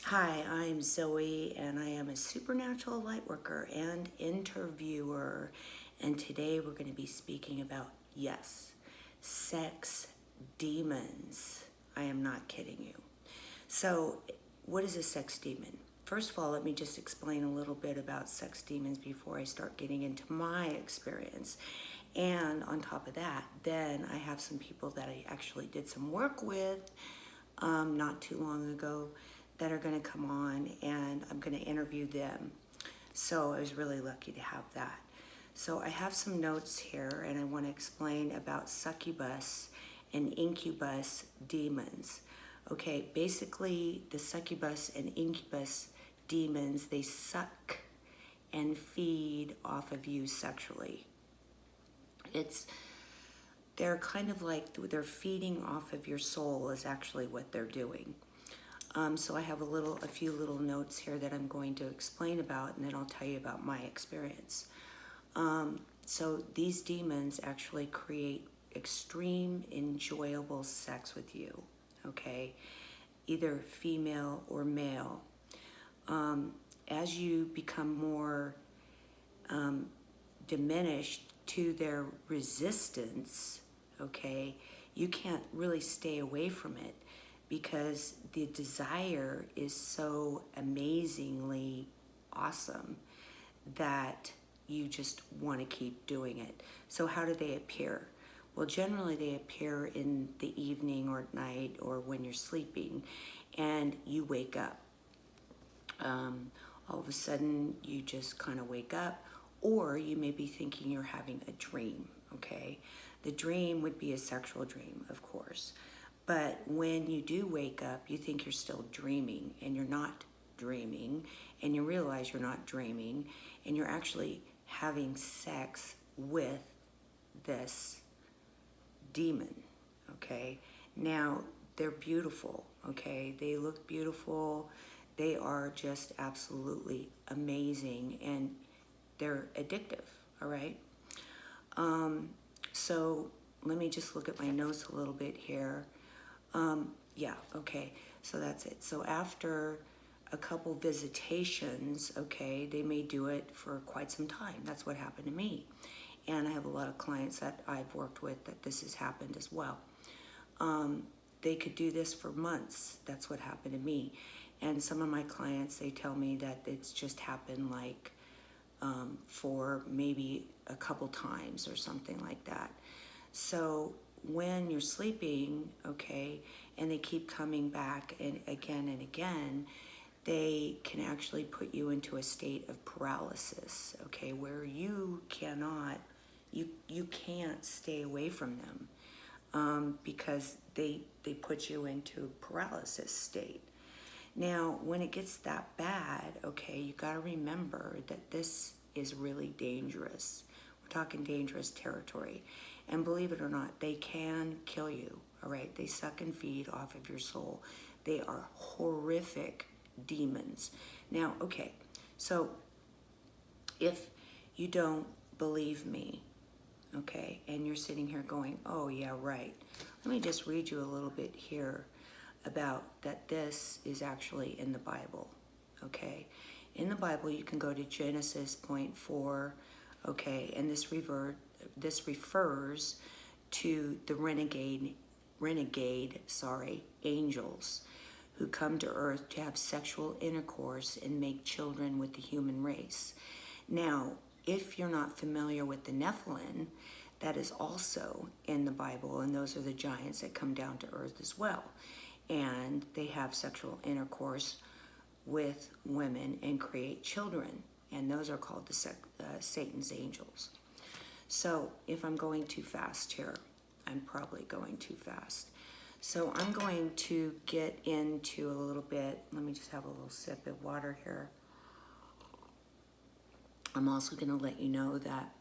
Hi, I'm Zoe, and I am a supernatural lightworker and interviewer. And today we're going to be speaking about, yes, sex demons. I am not kidding you. So, what is a sex demon? First of all, let me just explain a little bit about sex demons before I start getting into my experience. And on top of that, then I have some people that I actually did some work with not too long ago that are going to come on, and I'm going to interview them. So I was really lucky to have that. So I have some notes here, and I want to explain about succubus and incubus demons. Okay, basically the succubus and incubus demons, they suck and feed off of you sexually. They're kind of like they're feeding off of your soul is actually what they're doing. So I have a few little notes here that I'm going to explain about, and then I'll tell you about my experience. So these demons actually create extreme enjoyable sex with you, okay? Either female or male. As you become more diminished to their resistance, okay, you can't really stay away from it because the desire is so amazingly awesome that you just want to keep doing it. So how do they appear? Well, generally they appear in the evening or at night or when you're sleeping and you wake up. All of a sudden you just kind of wake up, or you may be thinking you're having a dream, okay? The dream would be a sexual dream, of course. But when you do wake up, you think you're still dreaming, and you're not dreaming, and you realize you're not dreaming, and you're actually having sex with this demon, okay? Now, they're beautiful, okay? They look beautiful. They are just absolutely amazing, and they're addictive, all right? So let me just look at my notes a little bit here. Yeah, okay, so that's it. So after a couple visitations, okay, they may do it for quite some time. That's what happened to me. And I have a lot of clients that I've worked with that this has happened as well. They could do this for months. That's what happened to me. And some of my clients, they tell me that it's just happened like for maybe a couple times or something like that. So when you're sleeping, okay, and they keep coming back and again, they can actually put you into a state of paralysis, okay, where you cannot, you can't stay away from them because they put you into paralysis state. Now, when it gets that bad, okay, you got to remember that this is really dangerous. We're talking dangerous territory. And believe it or not, they can kill you, all right? They suck and feed off of your soul. They are horrific demons. Now, okay, so if you don't believe me, okay, and you're sitting here going, oh, yeah, right. Let me just read you a little bit here about that this is actually in the Bible, okay? In the Bible, you can go to Genesis point 4, okay, and this refers to the renegade, angels who come to earth to have sexual intercourse and make children with the human race. Now, if you're not familiar with the Nephilim, that is also in the Bible, and those are the giants that come down to earth as well. And they have sexual intercourse with women and create children. And those are called the Satan's angels. So if I'm going too fast here, I'm probably going too fast. So I'm going to get into a little bit. Let me just have a little sip of water here. I'm also going to let you know that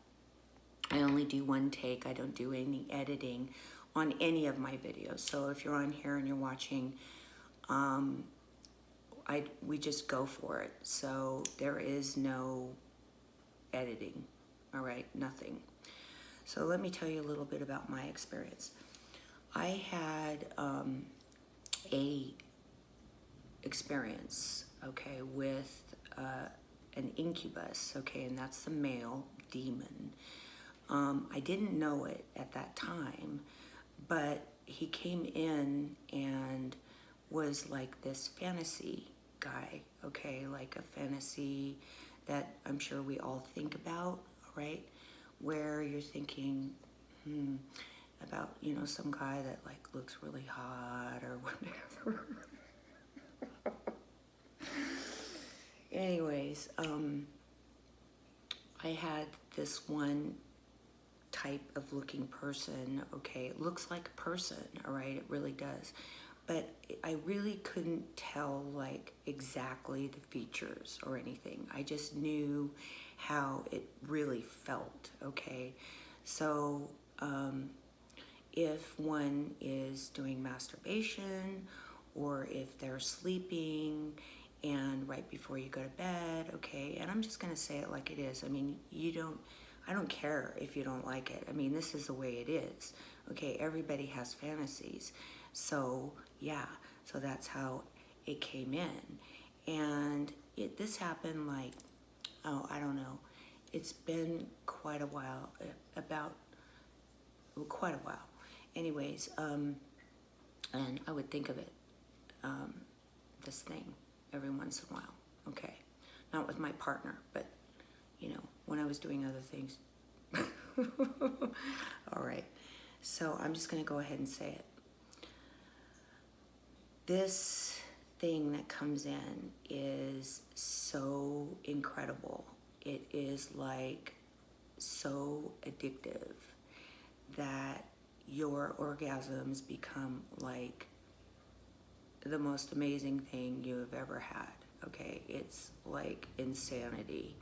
I only do one take. I don't do any editing on any of my videos. So if you're on here and you're watching, we just go for it. So there is no editing, all right, nothing. So let me tell you a little bit about my experience. I had a experience, okay, with an incubus, okay, and that's the male demon. I didn't know it at that time, but he came in and was like this fantasy guy, okay, like a fantasy that I'm sure we all think about, right? Where you're thinking, about, you know, some guy that like looks really hot or whatever. Anyways, I had this one type of looking person, okay? It looks like a person, all right? It really does. But I really couldn't tell like exactly the features or anything. I just knew how it really felt, okay? So, if one is doing masturbation or if they're sleeping and right before you go to bed, okay, and I'm just gonna say it like it is. I mean, I don't care if you don't like it. I mean, this is the way it is, okay? Everybody has fantasies. So, yeah, so that's how it came in. And this happened like, oh, I don't know. It's been quite a while, quite a while. Anyways, and I would think of it, this thing, every once in a while, okay? Not with my partner, but, you know, when I was doing other things. All right, so I'm just gonna go ahead and say it. This thing that comes in is so incredible. It is like so addictive that your orgasms become like the most amazing thing you have ever had, okay? It's like insanity.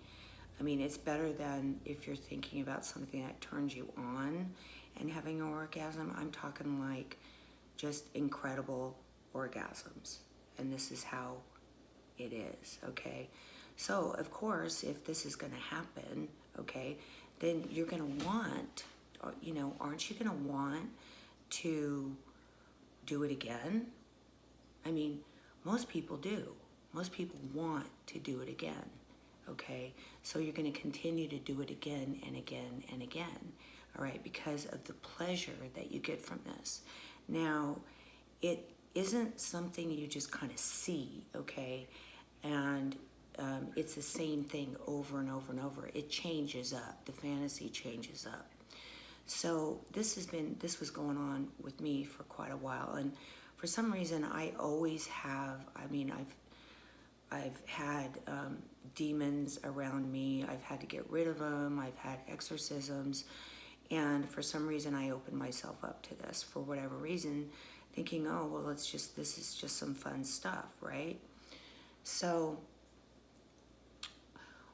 I mean, it's better than if you're thinking about something that turns you on and having an orgasm. I'm talking like just incredible orgasms. And this is how it is, okay? So, of course, if this is gonna happen, okay, then you're gonna want, you know, aren't you gonna want to do it again? I mean, most people do. Most people want to do it again, okay? So you're gonna continue to do it again and again and again, all right, because of the pleasure that you get from this. Now, it isn't something you just kind of see, okay? And it's the same thing over and over and over. It changes up. The fantasy changes up. So this was going on with me for quite a while, and for some reason I always have. I mean, I've had demons around me. I've had to get rid of them. I've had exorcisms, and for some reason I opened myself up to this for whatever reason, thinking, oh well, this is just some fun stuff, right? So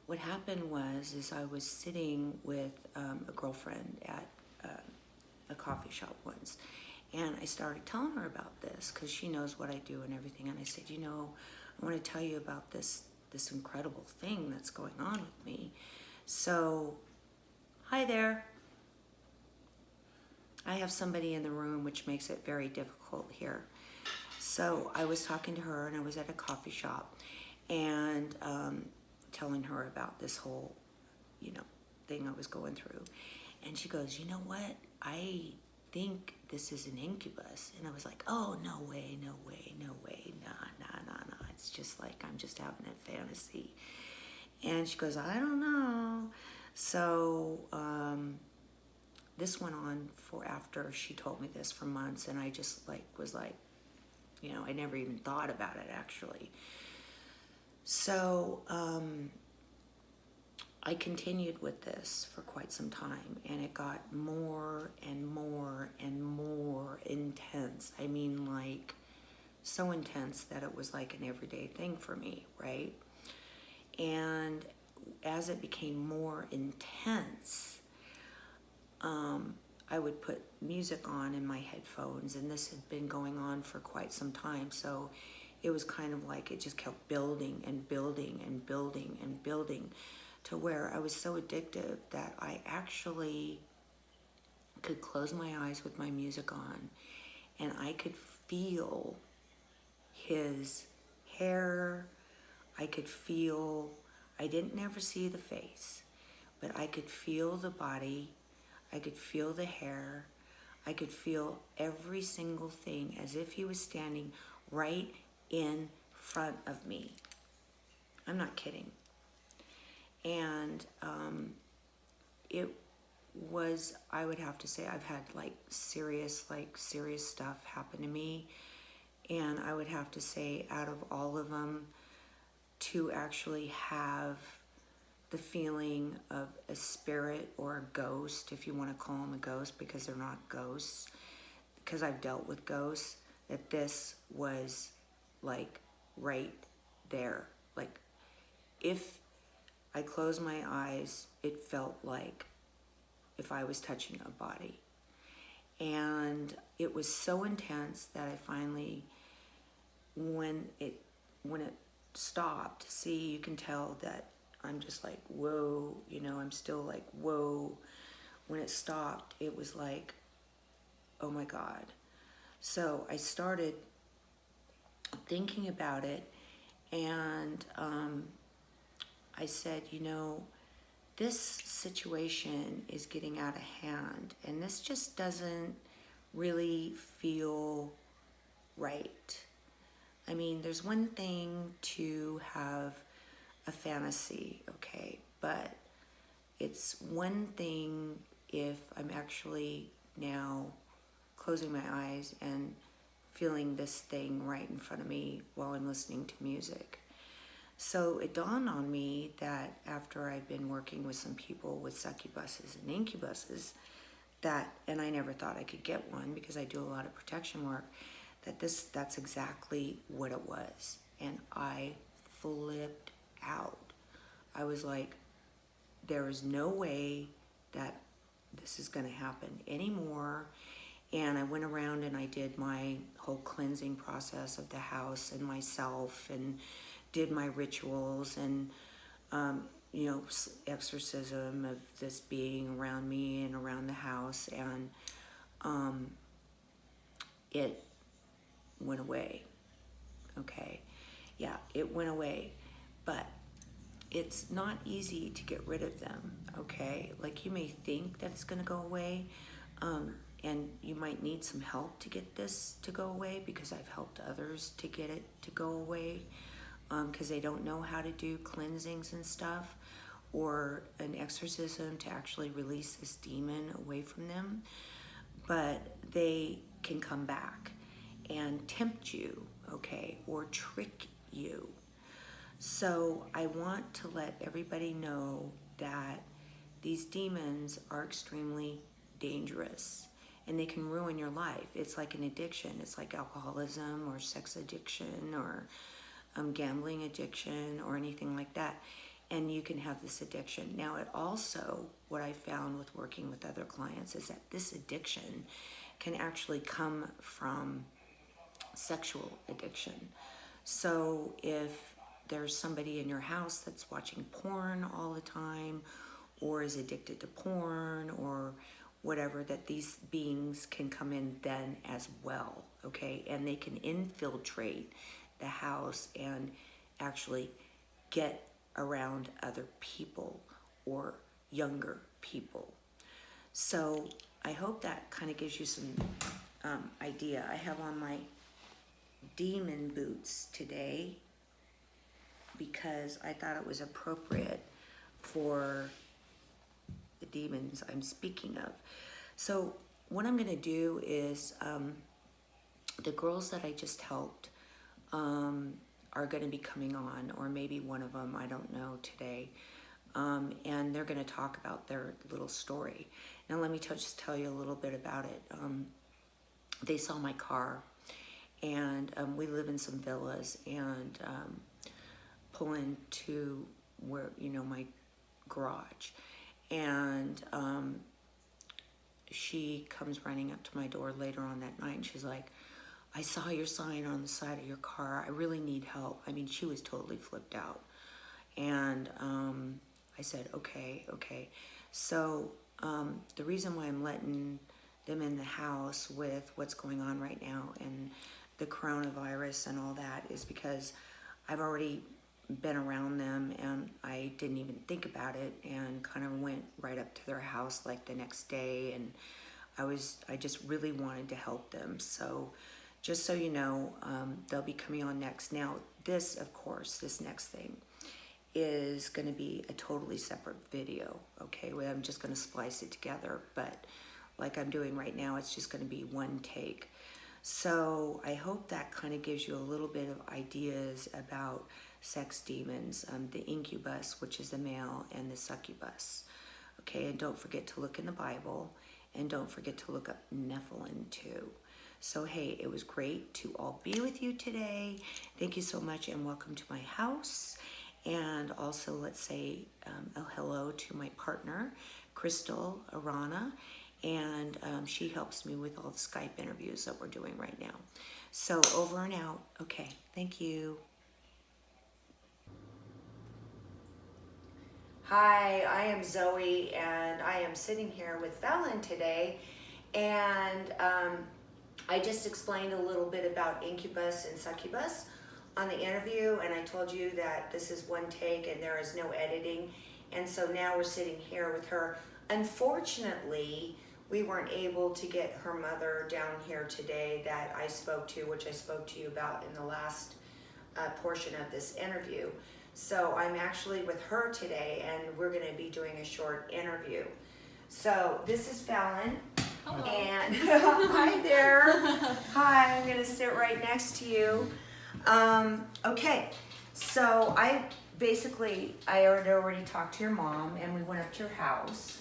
what happened is I was sitting with a girlfriend at a coffee shop once, and I started telling her about this because she knows what I do and everything. And I said, you know, I want to tell you about this incredible thing that's going on with me. So, hi there. I have somebody in the room, which makes it very difficult here. So I was talking to her, and I was at a coffee shop, and telling her about this whole, you know, thing I was going through. And she goes, you know what? I think this is an incubus. And I was like, oh, no way, no way, no way. Nah. It's just like I'm just having a fantasy. And she goes, I don't know. So this went on for after she told me this for months. And I just like was like, you know, I never even thought about it actually. So I continued with this for quite some time, and it got more and more and more intense. I mean, like, so intense that it was like an everyday thing for me, right? And as it became more intense, I would put music on in my headphones, and this had been going on for quite some time, so it was kind of like it just kept building and building and building and building, to where I was so addictive that I actually could close my eyes with my music on, and I could feel his hair. I could feel, I didn't never see the face, but I could feel the body. I could feel the hair. I could feel every single thing as if he was standing right in front of me. I'm not kidding. And it was, I would have to say, I've had serious stuff happen to me. And I would have to say, out of all of them, to actually have the feeling of a spirit or a ghost, if you want to call them a ghost, because they're not ghosts, because I've dealt with ghosts, that this was like right there. Like if I closed my eyes, it felt like if I was touching a body. And it was so intense that I finally, when it stopped, see, you can tell that I'm just like, whoa, you know, I'm still like, whoa. When it stopped, it was like, oh my God. So I started thinking about it, and I said, you know, this situation is getting out of hand, and this just doesn't really feel right. I mean, there's one thing to have a fantasy, okay, but it's one thing if I'm actually now closing my eyes and feeling this thing right in front of me while I'm listening to music. So it dawned on me that after I've been working with some people with succubuses and incubuses, that, and I never thought I could get one because I do a lot of protection work, that's exactly what it was. And I flipped out. I was like, there is no way that this is going to happen anymore. And I went around and I did my whole cleansing process of the house and myself, and did my rituals and, you know, exorcism of this being around me and around the house. And it went away. Okay. Yeah, it went away. But it's not easy to get rid of them, okay? Like, you may think that it's gonna go away, and you might need some help to get this to go away, because I've helped others to get it to go away, because they don't know how to do cleansings and stuff, or an exorcism to actually release this demon away from them. But they can come back and tempt you, okay, or trick you. So I want to let everybody know that these demons are extremely dangerous, and they can ruin your life. It's like an addiction. It's like alcoholism or sex addiction or gambling addiction or anything like that. And you can have this addiction. Now, it also, what I found with working with other clients is that this addiction can actually come from sexual addiction. So if there's somebody in your house that's watching porn all the time, or is addicted to porn, or whatever, that these beings can come in then as well, okay? And they can infiltrate the house and actually get around other people or younger people. So I hope that kind of gives you some idea. I have on my demon boots today because I thought it was appropriate for the demons I'm speaking of. So what I'm going to do is the girls that I just helped are going to be coming on, or maybe one of them, I don't know, today. And they're going to talk about their little story. Now let me just tell you a little bit about it. They saw my car, and we live in some villas, and pull into where, you know, my garage. And she comes running up to my door later on that night, and she's like, I saw your sign on the side of your car. I really need help. I mean, she was totally flipped out. And I said, okay. So the reason why I'm letting them in the house with what's going on right now and the coronavirus and all that is because I've already been around them and I didn't even think about it, and kind of went right up to their house like the next day, and I just really wanted to help them. So just so you know, they'll be coming on next. Now this, of course, this next thing is going to be a totally separate video, okay, where I'm just going to splice it together, but like I'm doing right now, it's just going to be one take. So I hope that kind of gives you a little bit of ideas about sex demons, the incubus, which is the male, and the succubus. Okay, and don't forget to look in the Bible, and don't forget to look up Nephilim too. So hey, it was great to all be with you today. Thank you so much, and welcome to my house. And also let's say a hello to my partner, Crystal Arana, and she helps me with all the Skype interviews that we're doing right now. So over and out. Okay, thank you. Hi, I am Zoe, and I am sitting here with Fallon today, and I just explained a little bit about Incubus and Succubus on the interview, and I told you that this is one take and there is no editing, and so now we're sitting here with her. Unfortunately, we weren't able to get her mother down here today that I spoke to, which I spoke to you about in the last portion of this interview. So I'm actually with her today, and we're going to be doing a short interview. So this is Fallon. Hello. And hi there. Hi, I'm going to sit right next to you. Okay, so I had already talked to your mom, and we went up to your house,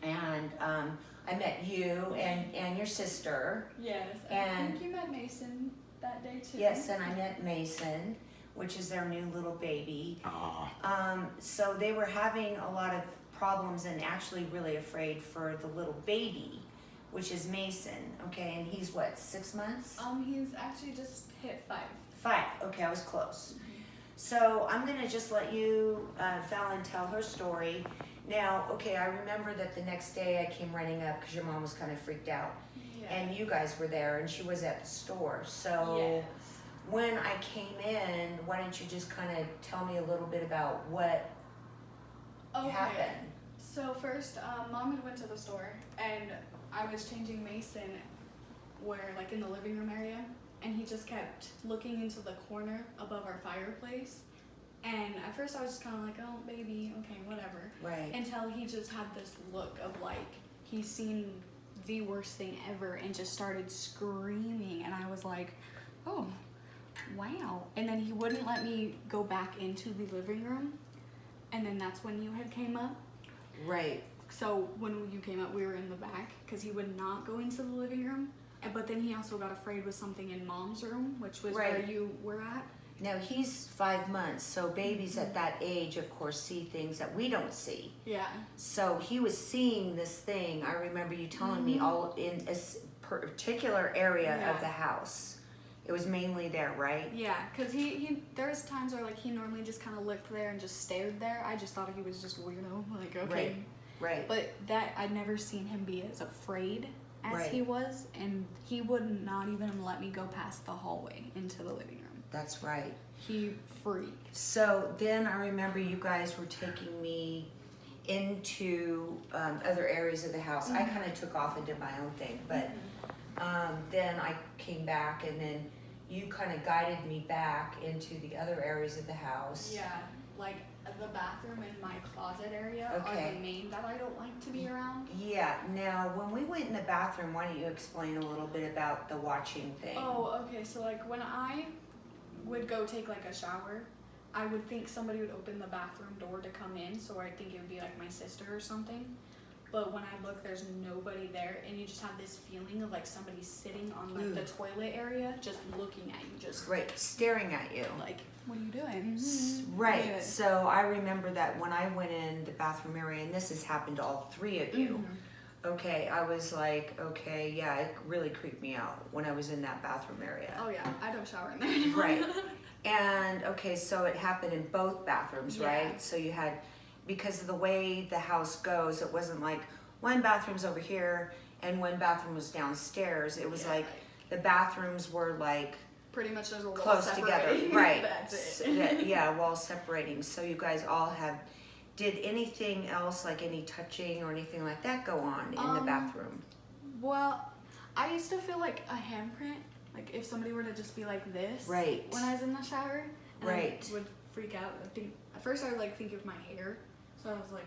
and I met you and your sister. Yes, And I think you met Mason that day too. Yes, and I met Mason, which is their new little baby. So they were having a lot of problems and actually really afraid for the little baby, which is Mason, okay, and he's what, 6 months? He's actually just hit 5. 5, okay, I was close. So I'm gonna just let you, Fallon, tell her story. Now, okay, I remember that the next day I came running up because your mom was kind of freaked out. Yeah. And you guys were there, and she was at the store. So Yes. when I came in, why don't you just kind of tell me a little bit about what happened? So first, Mom had went to the store, and I was changing Mason where, like, in the living room area, and he just kept looking into the corner above our fireplace. And at first I was just kind of like, oh, baby, okay, whatever. Right. Until he just had this look of, like, he's seen the worst thing ever and just started screaming. And I was like, oh, wow. And then he wouldn't let me go back into the living room. And then that's when you had came up. Right. So when you came up, we were in the back because he would not go into the living room. But then he also got afraid with something in Mom's room, which was Right. where you were at. Now he's 5 months, so babies at that age, of course, see things that we don't see. Yeah. So he was seeing this thing. I remember you telling me all in a particular area of the house. It was mainly there, right? Yeah, because he there's times where, like, he normally just kind of looked there and just stared there. I just thought he was just weirdo, like, okay. Right. But that, I'd never seen him be as afraid as he was, and he would not even let me go past the hallway into the living room. That's right. He freaked. So then I remember you guys were taking me into other areas of the house. I kind of took off and did my own thing, but then I came back, and then you kind of guided me back into the other areas of the house. Yeah, like the bathroom and my closet area are the main that I don't like to be around. Yeah, now when we went in the bathroom, why don't you explain a little bit about the watching thing? Oh, okay, so like when I would go take like a shower, I would think somebody would open the bathroom door to come in, so I think it would be like my sister or something. But when I look, there's nobody there, and you just have this feeling of like somebody sitting on like the toilet area, just looking at you, just staring at you. like, what are you doing? Right. Yeah. So I remember that when I went in the bathroom area, and this has happened to all 3 of you. Okay, I was like, okay, yeah, it really creeped me out when I was in that bathroom area. Oh yeah, I don't shower in there anymore. Right. And okay, so it happened in both bathrooms, right? So you had, because of the way the house goes, it wasn't like one bathroom's over here and one bathroom was downstairs. It was like the bathrooms were like pretty much there's a wall close together, separating. right? That's it. Yeah, wall separating. So you guys all have. Did anything else, like any touching or anything like that, go on in the bathroom? Well, I used to feel like a handprint, like if somebody were to just be like this, Right. when I was in the shower, and Right. I would freak out. I think at first I would like think of my hair, so I was like,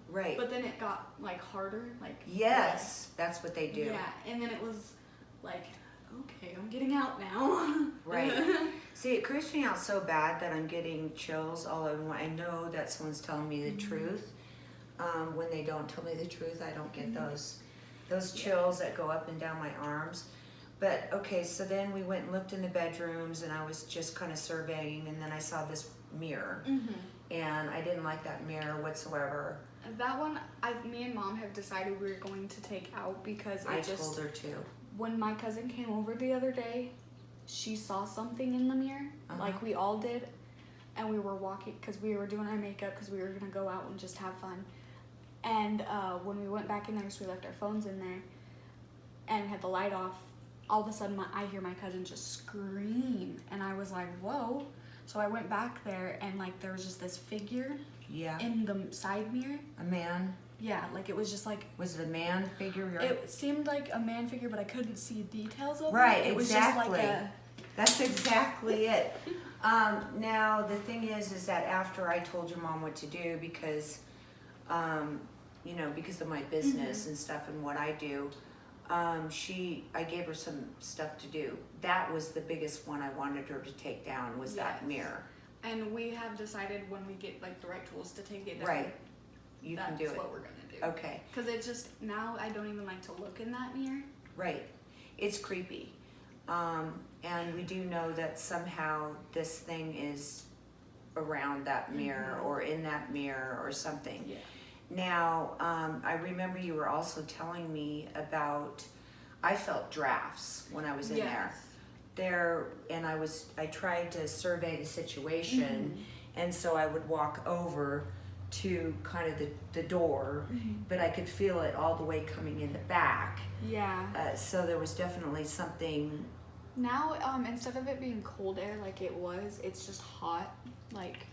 Right. But then it got like harder, like Yes, that's what they do. Yeah, and then it was like, okay, I'm getting out now. Right. See, it creeps me out so bad that I'm getting chills all over. I know that someone's telling me the truth. When they don't tell me the truth, I don't get those chills that go up and down my arms. But okay, so then we went and looked in the bedrooms, and I was just kind of surveying, and then I saw this mirror, and I didn't like that mirror whatsoever. That one, me and Mom have decided we were going to take out because I told her to. When my cousin came over the other day, she saw something in the mirror, like we all did, and we were walking because we were doing our makeup because we were gonna go out and just have fun. And when we went back in there, so we left our phones in there, and had the light off. All of a sudden, I hear my cousin just scream, and I was like, "Whoa!" So I went back there, and like there was just this figure in the side mirror. A man? Yeah, like it was just like. Was it a man figure? It seemed like a man figure, but I couldn't see details of it. Right, It was exactly. just like a. That's exactly it. Now the thing is that after I told your mom what to do because, because of my business and stuff and what I do, I gave her some stuff to do. That was the biggest one I wanted her to take down was that mirror. And we have decided when we get like the right tools to take it down. Right. You can do it. That's what we're gonna do. Okay. Because it's just now I don't even like to look in that mirror. Right. It's creepy. And we do know that somehow this thing is around that mirror or in that mirror or something. Yeah. Now, I remember you were also telling me about, I felt drafts when I was in there, and I tried to survey the situation, and so I would walk over to kind of the door, but I could feel it all the way coming in the back. Yeah. So there was definitely something. Now, instead of it being cold air like it was, it's just hot. Like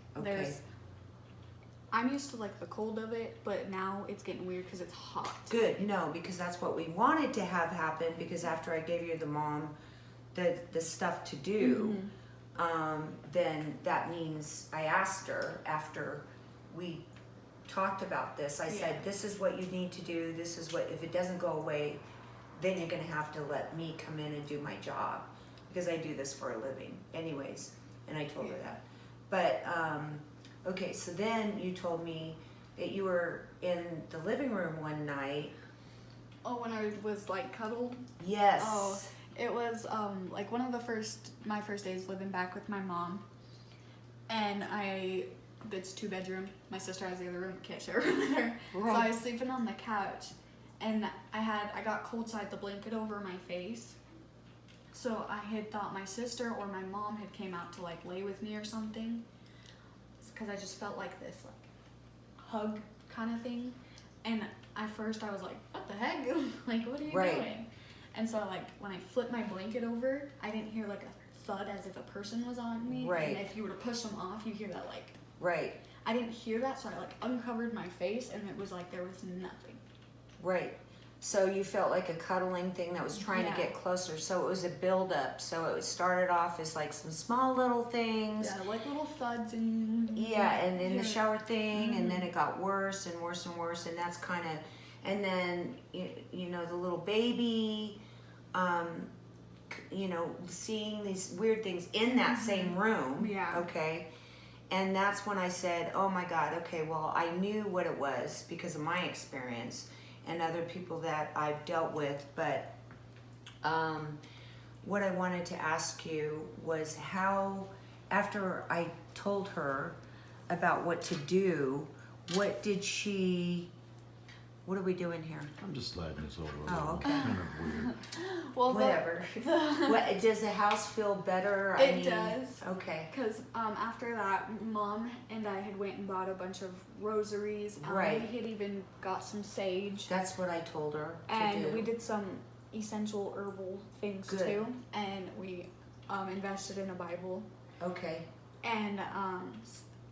I'm used to like the cold of it, but now it's getting weird because it's hot. Good, no, because that's what we wanted to have happen. Because after I gave you the mom the stuff to do, then that means I asked her after we talked about this. I said, this is what you need to do. This is what, if it doesn't go away, then you're gonna have to let me come in and do my job because I do this for a living anyways. And I told her that. But, okay, so then you told me that you were in the living room one night. Oh, when I was like cuddled? Yes. Oh, it was like one of my first days living back with my mom. And it's 2-bedroom. My sister has the other room, can't share a room with her. Right. So I was sleeping on the couch, and I got cold, so I had the blanket over my face. So I had thought my sister or my mom had came out to like lay with me or something, because I just felt like this like hug kind of thing. And at first I was like, what the heck? Like, what are you doing? And so like when I flipped my blanket over, I didn't hear like a thud as if a person was on me. Right. And if you were to push them off, you hear that like. Right. I didn't hear that, so I like uncovered my face, and it was like there was nothing. Right. So you felt like a cuddling thing that was trying to get closer. So it was a build up. So it started off as like some small little things. Yeah, like little thuds and. Yeah, and then the shower thing, and then it got worse and worse and worse, and that's kind of, and then the little baby, seeing these weird things in that same room. Yeah. Okay. And that's when I said, oh my God, okay, well, I knew what it was because of my experience and other people that I've dealt with. But what I wanted to ask you was how, after I told her about what to do, what are we doing here? I'm just sliding this over. Oh, okay. Kind of weird. Well, whatever. Does the house feel better? It does. Okay. Because after that, Mom and I had went and bought a bunch of rosaries. Right. We had even got some sage. That's what I told her to and do. we did some essential herbal things Good. too. And we invested in a Bible. Okay. And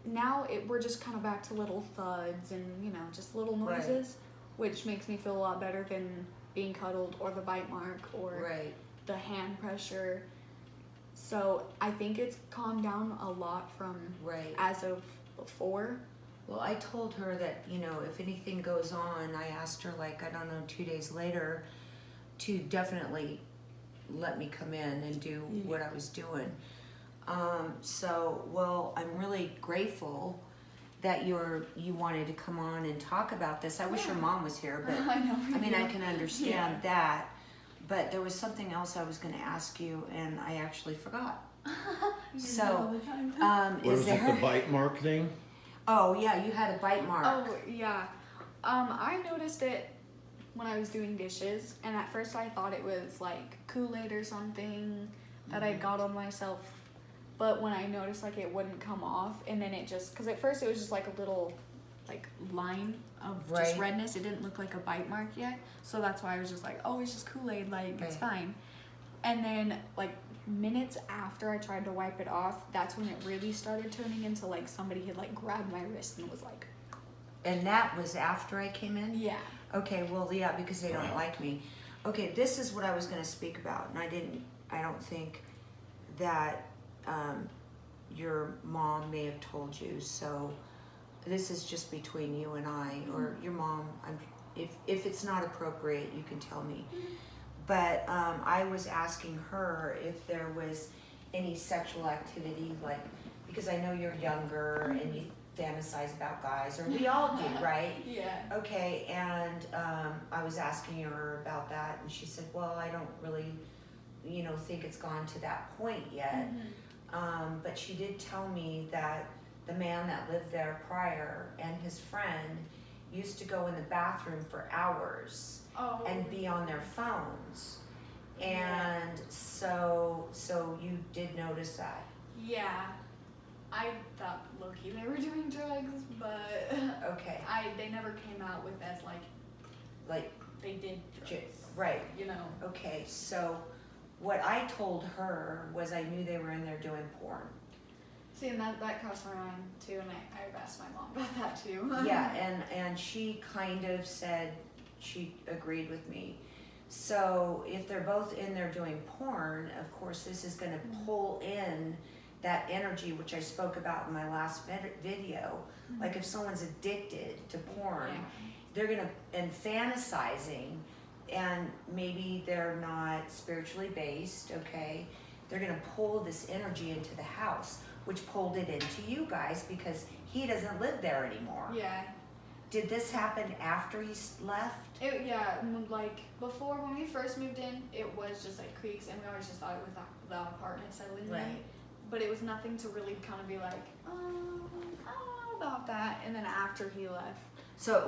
now we're just kind of back to little thuds and, just little noises, which makes me feel a lot better than being cuddled or the bite mark or the hand pressure. So I think it's calmed down a lot from as of before. Well, I told her that, if anything goes on, I asked her, 2 days later to definitely let me come in and do what I was doing. I'm really grateful that you wanted to come on and talk about this. I wish your mom was here, but I know. I can understand that. But there was something else I was going to ask you, and I actually forgot. So, was it the bite mark thing? Oh yeah, you had a bite mark. Oh yeah, I noticed it when I was doing dishes, and at first I thought it was like Kool-Aid or something that I got on myself. But when I noticed it wouldn't come off, and then because at first it was just like a little line of just redness. It didn't look like a bite mark yet, so that's why I was just like, oh, it's just Kool-Aid, it's fine. And then minutes after I tried to wipe it off, that's when it really started turning into somebody had grabbed my wrist and was like. And that was after I came in? Yeah. Okay, well, yeah, because they don't like me. Okay, this is what I was going to speak about, and I don't think that your mom may have told you, so this is just between you and I, or your mom. If it's not appropriate, you can tell me. But I was asking her if there was any sexual activity, because I know you're younger and you fantasize about guys, or we all do, right? Yeah. Okay, and I was asking her about that, and she said, well, I don't really, think it's gone to that point yet. But she did tell me that the man that lived there prior and his friend used to go in the bathroom for hours and be on their phones. And so you did notice that? Yeah. I thought low-key they were doing drugs, but they never came out with as they did drugs. Right. Okay, so what I told her was I knew they were in there doing porn. See, and that crossed my mind too, and I've asked my mom about that too. Yeah, and she kind of said she agreed with me. So if they're both in there doing porn, of course this is going to pull in that energy, which I spoke about in my last video. If someone's addicted to porn, they're going to, and fantasizing, and maybe they're not spiritually based, they're going to pull this energy into the house, which pulled it into you guys because he doesn't live there anymore. Yeah. Did this happen after he left? Before, when we first moved in, it was just creaks, and we always just thought it was the apartment settling in. But it was nothing to really kind of be I don't know about that. And then after he left, so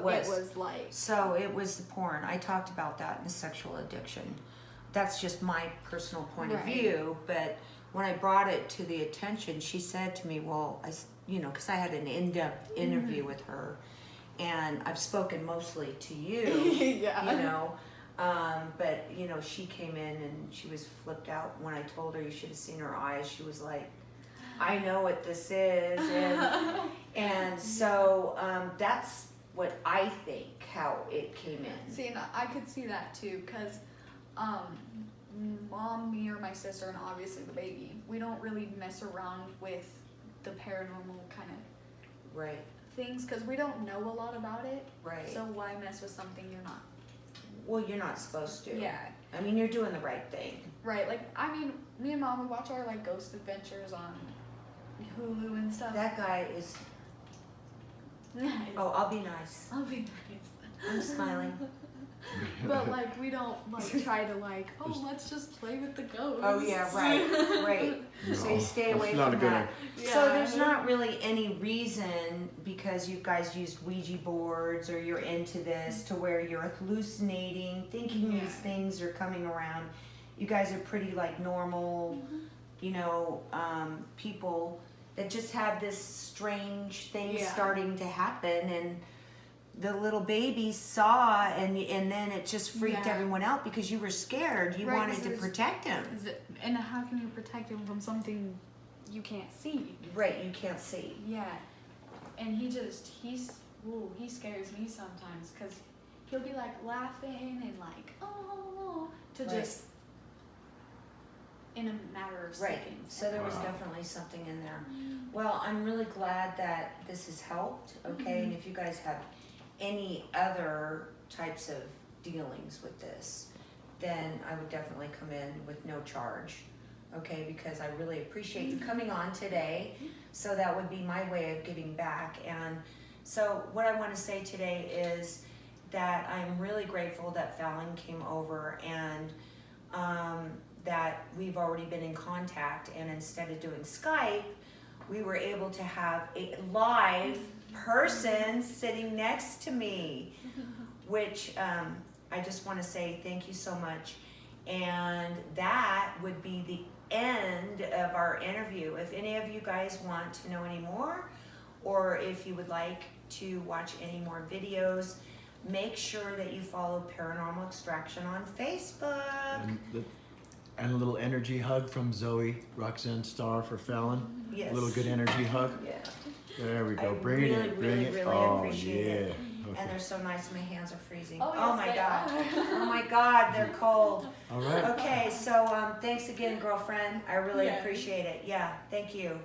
it was the porn. I talked about that in the sexual addiction. That's just my personal point of view. But when I brought it to the attention, she said to me, well, because I had an in-depth interview with her, and I've spoken mostly to you, but she came in and she was flipped out when I told her. You should have seen her eyes. She was like, I know what this is, and so that's what I think how it came in. See, and I could see that too, because mom, me, or my sister, and obviously the baby, we don't really mess around with the paranormal kind of things, because we don't know a lot about it. So why mess with something you're not? Well, you're not supposed to. Yeah. I mean, you're doing the right thing. Me and mom, we watch our ghost adventures on Hulu and stuff. That guy is. Nice. Oh, I'll be nice. I'll be nice. I'm smiling. But we don't try to let's just play with the ghosts. Oh yeah, right. No, so you stay away not from a good that. Yeah. So there's not really any reason, because you guys used Ouija boards or you're into this, to where you're hallucinating, thinking these things are coming around. You guys are pretty normal, people that just have this strange thing starting to happen, and the little baby saw, and then it just freaked Yeah. everyone out because you were scared. You Right, wanted to because protect him. And how can you protect him from something you can't see? Right, you can't see. Yeah. And he scares me sometimes because he'll be like laughing and like, oh, to Right. just in a matter of Right. seconds. So there was Wow. definitely something in there. Well, I'm really glad that this has helped. Okay, and if you guys have any other types of dealings with this, then I would definitely come in with no charge. Okay, because I really appreciate you coming on today. So that would be my way of giving back. And so what I want to say today is that I'm really grateful that Fallon came over, and that we've already been in contact, and instead of doing Skype, we were able to have a live person sitting next to me, which I just want to say thank you so much. And that would be the end of our interview. If any of you guys want to know any more, or if you would like to watch any more videos, make sure that you follow Paranormal Extraction on Facebook. And a little energy hug from Zoe, Roxanne Starr for Fallon. Yes. A little good energy hug. Yeah. There we go. I Bring really, it in. Bring really, it. really Oh, appreciate yeah. it. Okay. And they're so nice. My hands are freezing. Oh, Oh yes, my they God. are. Oh my God, they're cold. All right. Okay, so thanks again, girlfriend. I really Yes. appreciate it. Yeah, thank you.